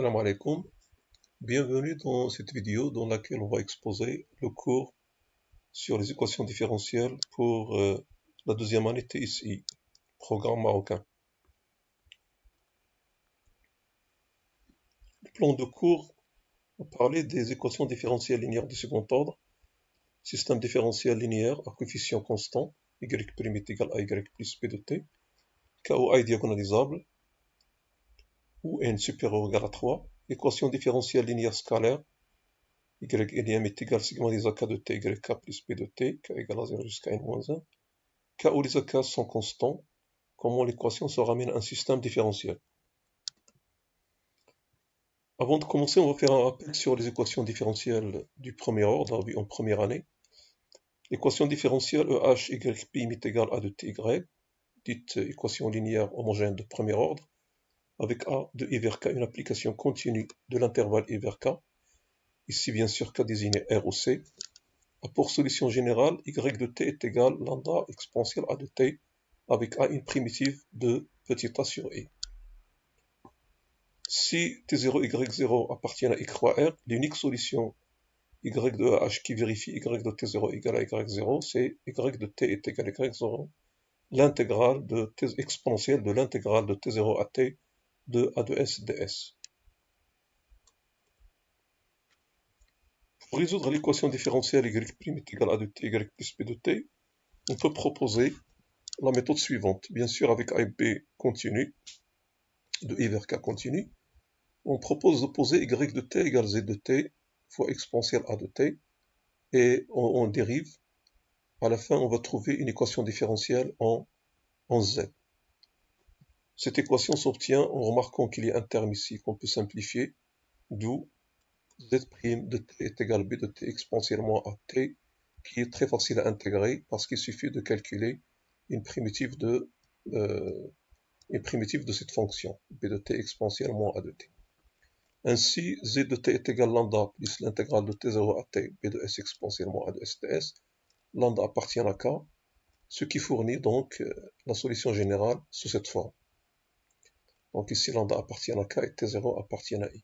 Salam alaikum, bienvenue dans cette vidéo dans laquelle on va exposer le cours sur les équations différentielles pour la deuxième année TSI, programme marocain. Le plan de cours va parler des équations différentielles linéaires du second ordre, système différentiel linéaire à coefficient constant, y' est égal à y plus p de t, k où a est diagonalisable, où n supérieur ou égal à 3, équation différentielle linéaire scalaire, y est égal à sigma des ak de t, yk plus p de t, k égale à 0 jusqu'à n-1, k où les ak sont constants, comment l'équation se ramène à un système différentiel. Avant de commencer, on va faire un rappel sur les équations différentielles du premier ordre, en première année. L'équation différentielle EH YP est égale à de ty, dite équation linéaire homogène de premier ordre, avec A de I vers K, une application continue de l'intervalle I vers K, ici bien sûr K désigné R ou C, a pour solution générale y de t est égal à lambda exponentielle A de t, avec A une primitive de petit a sur I. Si T0, Y0 appartiennent à X croix R, l'unique solution Y de H qui vérifie Y de T0 égale à Y0, c'est Y de T est égal à Y0, l'intégrale de T exponentielle de l'intégrale de T0 à T de A de S ds. Pour résoudre l'équation différentielle Y' est égal à A de T, Y plus P de T, on peut proposer la méthode suivante. Bien sûr, avec A et B continu, de I vers K continu, on propose d'opposer Y de T égale Z de T fois exponentielle A de T, et on dérive. À la fin, on va trouver une équation différentielle en Z. Cette équation s'obtient en remarquant qu'il y a un terme ici qu'on peut simplifier, d'où Z' de T est égal à B de T exponentiellement à T, qui est très facile à intégrer parce qu'il suffit de calculer une primitive de cette fonction, B de T exponentiellement A de T. Ainsi, Z de T est égal à lambda plus l'intégrale de T0 à T, B de S exponentiellement A de S ds. Lambda appartient à K, ce qui fournit donc la solution générale sous cette forme. Donc ici, lambda appartient à K et T0 appartient à I.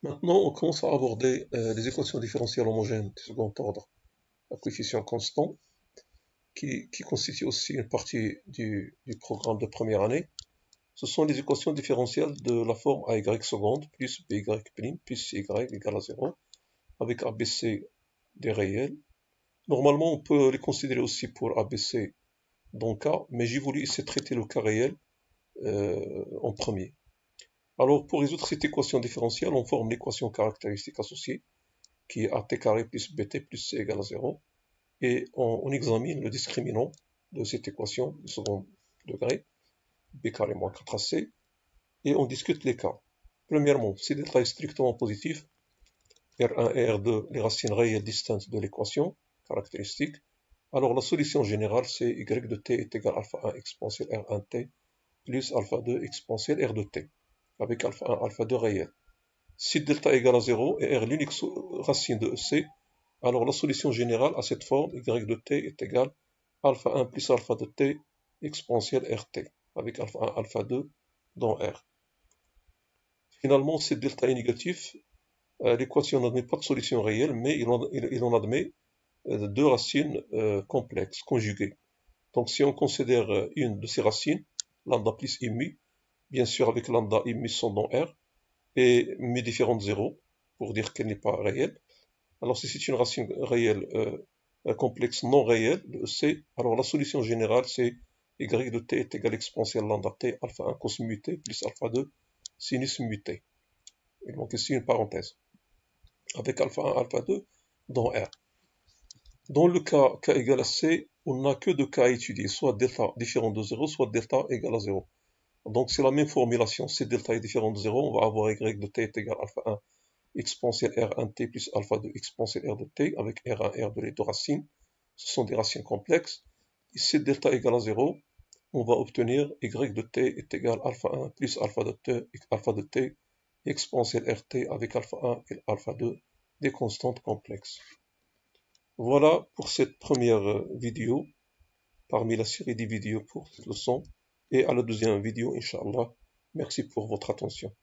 Maintenant, on commence à aborder les équations différentielles homogènes du second ordre à coefficient constant, qui constitue aussi une partie du programme de première année. Ce sont les équations différentielles de la forme AY seconde plus BY' plus CY égale à 0, avec ABC des réels. Normalement, on peut les considérer aussi pour ABC dans K, mais j'ai voulu ici traiter le cas réel en premier. Alors, pour résoudre cette équation différentielle, on forme l'équation caractéristique associée, qui est AT carré plus BT plus C égale à 0, et on examine le discriminant de cette équation de second degré, B carré moins 4AC, et on discute les cas. Premièrement, si delta est strictement positif, R1 et R2, les racines réelles distinctes de l'équation caractéristique, alors la solution générale, c'est Y de t est égal à alpha 1 exponentielle R1t plus alpha 2 exponentielle R de t, avec alpha 1, alpha 2 réel. Si delta est égal à 0 et R l'unique racine de C, alors la solution générale à cette forme, Y de t est égal à alpha 1 plus alpha de t exponentielle RT, avec alpha 1, alpha 2 dans R. Finalement, si delta est négatif, l'équation n'admet pas de solution réelle, mais il en admet deux racines complexes, conjuguées. Donc si on considère une de ces racines, lambda plus I mu, bien sûr avec lambda I mu sont dans R, et mu différent de 0, pour dire qu'elle n'est pas réelle. Alors si c'est une racine réelle complexe non réelle, le C, alors la solution générale c'est Y de t est égal à exponentielle lambda t alpha 1 cos mu t plus alpha 2 sinus mu t. Et donc ici une parenthèse, avec alpha 1, alpha 2 dans R. Dans le cas K égale à C, on n'a que deux cas à étudier, soit delta différent de 0, soit delta égale à 0. Donc c'est la même formulation, si delta est différent de 0, on va avoir Y de t est égal à alpha 1 exponentielle R1t plus alpha 2 exponentielle R de t, avec R1, R de les deux racines. Ce sont des racines complexes. Et si delta égale à 0, on va obtenir Y de t est égal à alpha 1 plus alpha de t exponentielle RT avec alpha 1 et alpha 2, des constantes complexes. Voilà pour cette première vidéo, parmi la série des vidéos pour cette leçon, et à la deuxième vidéo, Inch'Allah, Merci pour votre attention.